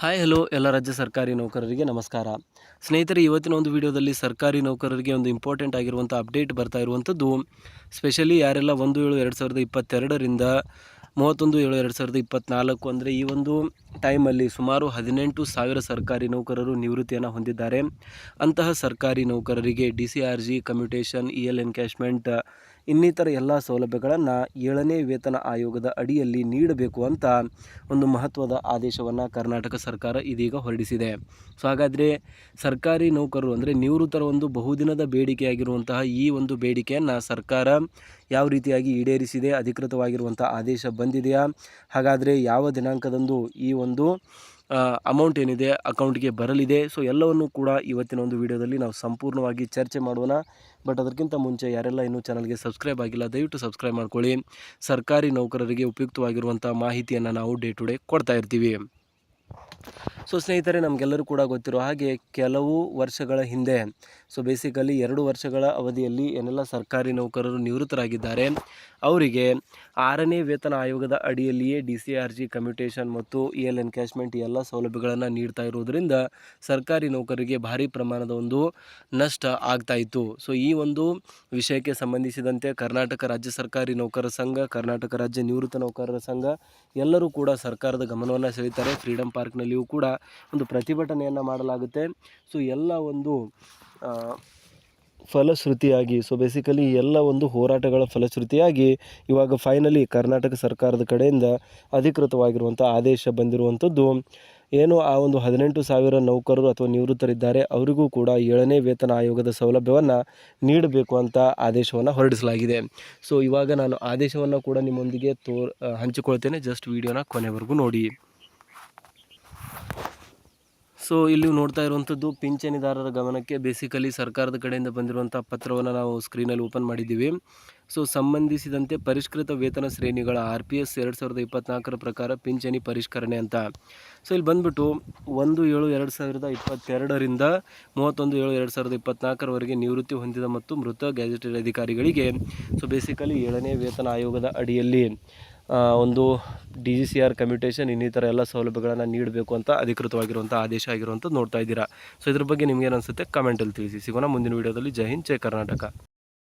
Hi hello ಎಲ್ಲ ರಾಜ್ಯ ಸರ್ಕಾರಿ ನೌಕರರಿಗೆ ನಮಸ್ಕಾರ. ಸ್ನೇಹಿತರೆ, ಇವತ್ತಿನ ಒಂದು ವಿಡಿಯೋದಲ್ಲಿ ಸರ್ಕಾರಿ ನೌಕರರಿಗೆ ಒಂದು ಇಂಪಾರ್ಟೆಂಟ್ ಆಗಿರುವಂಥ ಅಪ್ಡೇಟ್ ಬರ್ತಾ ಇರುವಂಥದ್ದು. ಸ್ಪೆಷಲಿ ಯಾರೆಲ್ಲ 1/7/2022ರಿಂದ 31/7/2024 ಅಂದರೆ ಈ ಒಂದು ಟೈಮಲ್ಲಿ ಸುಮಾರು 18,000 ಸರ್ಕಾರಿ ನೌಕರರು ನಿವೃತ್ತಿಯನ್ನು ಹೊಂದಿದ್ದಾರೆ. ಅಂತಹ ಸರ್ಕಾರಿ ನೌಕರರಿಗೆ DCRG ಕಮ್ಯುಟೇಷನ್, EL ಎನ್ಕ್ಯಾಶ್ಮೆಂಟ್ ಇನ್ನಿತರ ಎಲ್ಲ ಸೌಲಭ್ಯಗಳನ್ನು 7ನೇ ವೇತನ ಆಯೋಗದ ಅಡಿಯಲ್ಲಿ ನೀಡಬೇಕು ಅಂತ ಒಂದು ಮಹತ್ವದ ಆದೇಶವನ್ನು ಕರ್ನಾಟಕ ಸರ್ಕಾರ ಇದೀಗ ಹೊರಡಿಸಿದೆ. ಸೊ ಹಾಗಾದರೆ ಸರ್ಕಾರಿ ನೌಕರರು ಅಂದರೆ ನಿವೃತ್ತರ ಒಂದು ಬಹುದಿನದ ಬೇಡಿಕೆಯಾಗಿರುವಂತಹ ಈ ಒಂದು ಬೇಡಿಕೆಯನ್ನು ಸರ್ಕಾರ ಯಾವ ರೀತಿಯಾಗಿ ಈಡೇರಿಸಿದೆ, ಅಧಿಕೃತವಾಗಿರುವಂಥ ಆದೇಶ ಬಂದಿದೆಯಾ, ಹಾಗಾದರೆ ಯಾವ ದಿನಾಂಕದಂದು ಈ ಒಂದು ಅಮೌಂಟ್ ಏನಿದೆ ಅಕೌಂಟ್ಗೆ ಬರಲಿದೆ. ಸೊ ಎಲ್ಲವನ್ನು ಕೂಡ ಇವತ್ತಿನ ಒಂದು ವಿಡಿಯೋದಲ್ಲಿ ನಾವು ಸಂಪೂರ್ಣವಾಗಿ ಚರ್ಚೆ ಮಾಡೋಣ. ಬಟ್ ಅದಕ್ಕಿಂತ ಮುಂಚೆ ಯಾರೆಲ್ಲ ಇನ್ನೂ ಚಾನಲ್ಗೆ ಸಬ್ಸ್ಕ್ರೈಬ್ ಆಗಿಲ್ಲ ದಯವಿಟ್ಟು ಸಬ್ಸ್ಕ್ರೈಬ್ ಮಾಡ್ಕೊಳ್ಳಿ. ಸರ್ಕಾರಿ ನೌಕರರಿಗೆ ಉಪಯುಕ್ತವಾಗಿರುವಂಥ ಮಾಹಿತಿಯನ್ನು ನಾವು ಡೇ ಟು ಡೇ ಕೊಡ್ತಾ ಇರ್ತೀವಿ. ಸೊ ಸ್ನೇಹಿತರೆ, ನಮಗೆಲ್ಲರೂ ಕೂಡ ಗೊತ್ತಿರೋ ಹಾಗೆ ಕೆಲವು ವರ್ಷಗಳ ಹಿಂದೆ ಬೇಸಿಕಲಿ 2 ವರ್ಷಗಳ ಅವಧಿಯಲ್ಲಿ ಏನೆಲ್ಲ ಸರ್ಕಾರಿ ನೌಕರರು ನಿವೃತ್ತರಾಗಿದ್ದಾರೆ ಅವರಿಗೆ 6ನೇ ವೇತನ ಆಯೋಗದ ಅಡಿಯಲ್ಲಿಯೇ DCRG ಕಮ್ಯುಟೇಷನ್ ಮತ್ತು EL ಎನ್ಕ್ಯಾಶ್ಮೆಂಟ್ ಎಲ್ಲ ಸೌಲಭ್ಯಗಳನ್ನು ನೀಡ್ತಾ ಇರೋದರಿಂದ ಸರ್ಕಾರಿ ನೌಕರರಿಗೆ ಭಾರಿ ಪ್ರಮಾಣದ ಒಂದು ನಷ್ಟ ಆಗ್ತಾ ಇತ್ತು. ಸೊ ಈ ಒಂದು ವಿಷಯಕ್ಕೆ ಸಂಬಂಧಿಸಿದಂತೆ ಕರ್ನಾಟಕ ರಾಜ್ಯ ಸರ್ಕಾರಿ ನೌಕರರ ಸಂಘ, ಕರ್ನಾಟಕ ರಾಜ್ಯ ನಿವೃತ್ತ ನೌಕರರ ಸಂಘ ಎಲ್ಲರೂ ಕೂಡ ಸರ್ಕಾರದ ಗಮನವನ್ನು ಸೆಳೀತಾರೆ. ಫ್ರೀಡಮ್ ಪಾರ್ಕ್ನಲ್ಲಿಯೂ ಕೂಡ ಒಂದು ಪ್ರತಿಭಟನೆಯನ್ನು ಮಾಡಲಾಗುತ್ತೆ. ಸೊ ಎಲ್ಲ ಒಂದು ಫಲಶ್ರುತಿಯಾಗಿ ಬೇಸಿಕಲಿ ಎಲ್ಲ ಒಂದು ಹೋರಾಟಗಳ ಫಲಶ್ರುತಿಯಾಗಿ ಇವಾಗ ಫೈನಲಿ ಕರ್ನಾಟಕ ಸರ್ಕಾರದ ಕಡೆಯಿಂದ ಅಧಿಕೃತವಾಗಿರುವಂಥ ಆದೇಶ ಬಂದಿರುವಂಥದ್ದು. ಏನು ಆ ಒಂದು 18,000 ನೌಕರರು ಅಥವಾ ನಿವೃತ್ತರಿದ್ದಾರೆ ಅವರಿಗೂ ಕೂಡ 7ನೇ ವೇತನ ಆಯೋಗದ ಸೌಲಭ್ಯವನ್ನು ನೀಡಬೇಕು ಅಂತ ಆದೇಶವನ್ನು ಹೊರಡಿಸಲಾಗಿದೆ. ಸೊ ಇವಾಗ ನಾನು ಆದೇಶವನ್ನು ಕೂಡ ನಿಮ್ಮೊಂದಿಗೆ ಹಂಚಿಕೊಳ್ತೇನೆ. ಜಸ್ಟ್ ವಿಡಿಯೋನ ಕೊನೆವರೆಗೂ ನೋಡಿ. ಸೊ ಇಲ್ಲಿ ನೋಡ್ತಾ ಇರುವಂಥದ್ದು ಪಿಂಚಣಿದಾರರ ಗಮನಕ್ಕೆ ಬೇಸಿಕಲಿ ಸರ್ಕಾರದ ಕಡೆಯಿಂದ ಬಂದಿರುವಂಥ ಪತ್ರವನ್ನು ನಾವು ಸ್ಕ್ರೀನಲ್ಲಿ ಓಪನ್ ಮಾಡಿದ್ದೀವಿ. ಸೊ ಸಂಬಂಧಿಸಿದಂತೆ ಪರಿಷ್ಕೃತ ವೇತನ ಶ್ರೇಣಿಗಳ RPS 2024 ಪ್ರಕಾರ ಪಿಂಚಣಿ ಪರಿಷ್ಕರಣೆ ಅಂತ. ಸೊ ಇಲ್ಲಿ ಬಂದ್ಬಿಟ್ಟು 1/7/2022ರಿಂದ 31/7/2024 ನಿವೃತ್ತಿ ಹೊಂದಿದ ಮತ್ತು ಮೃತ ಗ್ಯಾಜೆಟೆಡ್ ಅಧಿಕಾರಿಗಳಿಗೆ ಬೇಸಿಕಲಿ 7ನೇ ವೇತನ ಆಯೋಗದ ಅಡಿಯಲ್ಲಿ ಒಂದು DCR ಕಮ್ಯುಟೇಷನ್ ಇನ್ನಿತರ ಎಲ್ಲ ಸೌಲಭ್ಯಗಳನ್ನು ನೀಡಬೇಕು ಅಂತ ಅಧಿಕೃತವಾಗಿರುವಂಥ ಆದೇಶ ಆಗಿರುವಂಥದ್ದು ನೋಡ್ತಾ ಇದ್ದೀರಾ. ಸೊ ಇದ್ರ ಬಗ್ಗೆ ನಿಮ್ಗೇನು ಅನಿಸುತ್ತೆ ಕಮೆಂಟಲ್ಲಿ ತಿಳಿಸಿ. ಸಿಗೋಣ ಮುಂದಿನ ವೀಡಿಯೋದಲ್ಲಿ. ಜೈ ಹಿಂದ್, ಜೈ ಕರ್ನಾಟಕ.